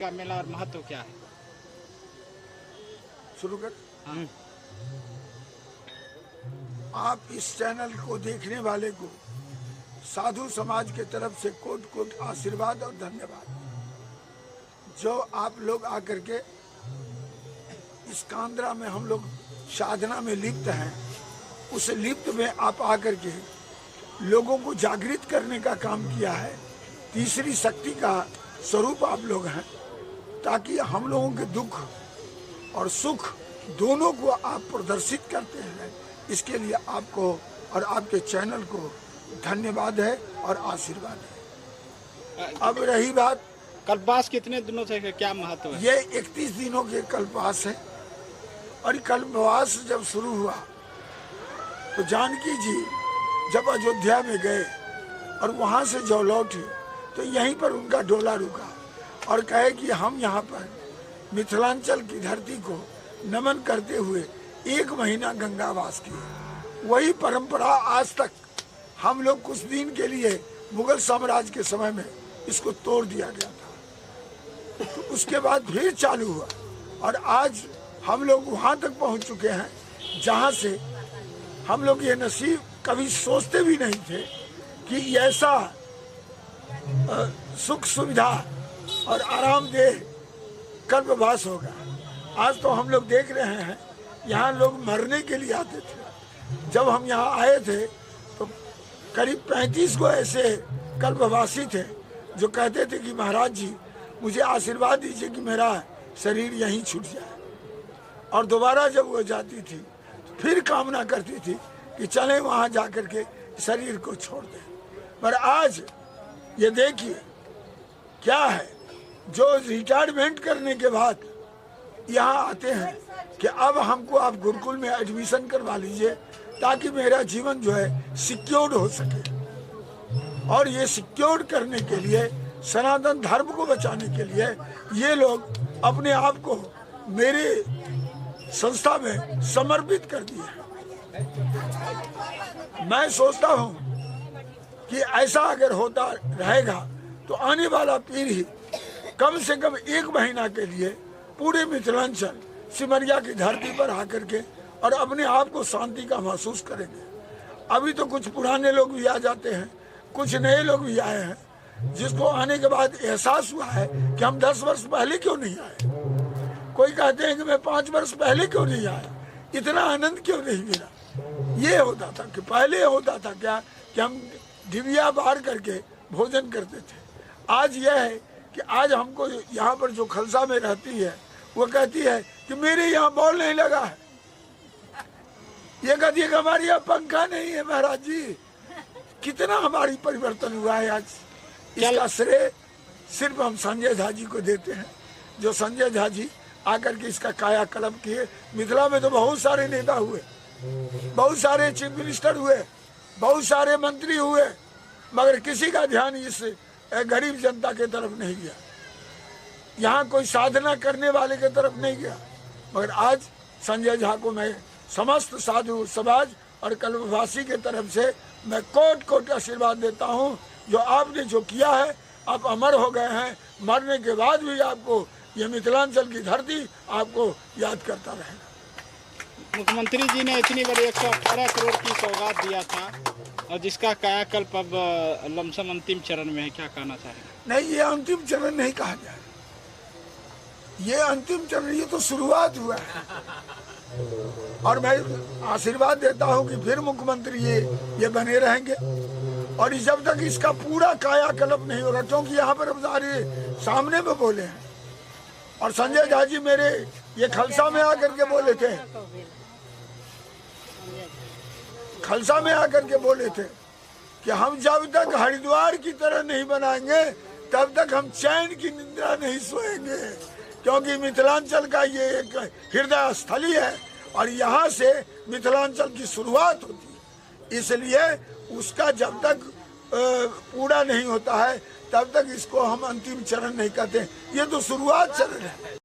का मेला और महत्व क्या है? शुरू कर। हाँ। आप इस चैनल को देखने वाले को साधु समाज के तरफ से कोट कोट आशीर्वाद और धन्यवाद। जो आप लोग आकर के इस कांद्रा में हम लोग साधना में लिप्त हैं, उस लिप्त में आप आकर के लोगों को जागृत करने का काम किया है। तीसरी शक्ति का स्वरूप आप लोग हैं, ताकि हम लोगों के दुख और सुख दोनों को आप प्रदर्शित करते हैं। इसके लिए आपको और आपके चैनल को धन्यवाद है और आशीर्वाद है। अब रही बात कल्पवास कितने दिनों से क्या महत्व है? ये 31 दिनों के कल्पवास है। और कल्पवास जब शुरू हुआ तो जानकी जी जब अयोध्या में गए और वहां से जो लौटे तो यहीं पर उनका डोला रुका और कहे कि हम यहाँ पर मिथिलांचल की धरती को नमन करते हुए 1 महीना गंगावास किए। वही परंपरा आज तक हम लोग कुछ दिन के लिए मुगल साम्राज्य के समय में इसको तोड़ दिया गया था, तो उसके बाद फिर चालू हुआ और आज हम लोग वहां तक पहुंच चुके हैं जहां से हम लोग ये नसीब कभी सोचते भी नहीं थे कि ऐसा सुख सुविधा और आरामदेह कल्पवास होगा। आज तो हम लोग देख रहे हैं यहाँ लोग मरने के लिए आते थे। जब हम यहाँ आए थे तो करीब 35 को ऐसे कल्पवासी थे जो कहते थे कि महाराज जी मुझे आशीर्वाद दीजिए कि मेरा शरीर यहीं छूट जाए। और दोबारा जब वो जाती थी तो फिर कामना करती थी कि चले वहाँ जाकर के शरीर को छोड़ दें। पर आज ये देखिए क्या है, जो रिटायरमेंट करने के बाद यहाँ आते हैं कि अब हमको आप गुरुकुल में एडमिशन करवा लीजिए ताकि मेरा जीवन जो है सिक्योर्ड हो सके। और ये सिक्योर्ड करने के लिए, सनातन धर्म को बचाने के लिए ये लोग अपने आप को मेरे संस्था में समर्पित कर दिए हैं। मैं सोचता हूँ कि ऐसा अगर होता रहेगा तो आने वाला पीढ़ी कम से कम 1 महीना के लिए पूरे मिथिलांचल सिमरिया की धरती पर आकर के और अपने आप को शांति का महसूस करेंगे। अभी तो कुछ पुराने लोग भी आ जाते हैं, कुछ नए लोग भी आए हैं, जिसको आने के बाद एहसास हुआ है कि हम 10 वर्ष पहले क्यों नहीं आए। कोई कहते हैं कि मैं 5 वर्ष पहले क्यों नहीं आया, इतना आनंद क्यों नहीं मिला। ये होता था कि पहले होता था क्या कि हम डिबिया बार करके भोजन करते थे। आज यह है कि आज हमको यहाँ पर जो खलसा में रहती है वो कहती है कि मेरे यहाँ बॉल नहीं लगा है। ये कहती है कि हमारे यहाँ पंखा नहीं है। महाराज जी कितना हमारी परिवर्तन हुआ है आज। इसका श्रेय सिर्फ हम संजय झा जी को देते हैं, जो संजय झा जी आकर के इसका कायाकल्प किए। मिथिला में तो बहुत सारे नेता हुए, बहुत सारे चीफ मिनिस्टर हुए, बहुत सारे मंत्री हुए, मगर किसी का ध्यान इस गरीब जनता के तरफ नहीं गया। यहाँ कोई साधना करने वाले के तरफ नहीं गया। मगर आज संजय झा को मैं समस्त साधु समाज और कल्पवासी के तरफ से मैं कोट कोट आशीर्वाद देता हूँ। जो आपने जो किया है, आप अमर हो गए हैं। मरने के बाद भी आपको ये मिथिलांचल की धरती आपको याद करता रहेगा। मुख्यमंत्री जी ने इतनी बड़ी 118 करोड़ की सौगात दिया था और जिसका कायाकल्प अब लमसम अंतिम चरण में है, क्या कहना चाहेंगे? नहीं, ये अंतिम चरण नहीं कहा जाए, ये अंतिम चरण, ये तो शुरुआत हुआ है। और मैं आशीर्वाद देता हूँ कि फिर मुख्यमंत्री ये बने रहेंगे और जब तक इसका पूरा कायाकल्प नहीं होगा, क्योंकि यहाँ पर अब सारे सामने में बोले हैं। और संजय झा जी मेरे ये खलसा में आकर के बोले थे, खलसा में आकर के बोले थे कि हम जब तक हरिद्वार की तरह नहीं बनाएंगे तब तक हम चैन की निद्रा नहीं सोएंगे, क्योंकि मिथिलांचल का ये एक हृदय स्थली है और यहाँ से मिथिलांचल की शुरुआत होती है। इसलिए उसका जब तक पूरा नहीं होता है तब तक इसको हम अंतिम चरण नहीं कहते, ये तो शुरुआत चरण है।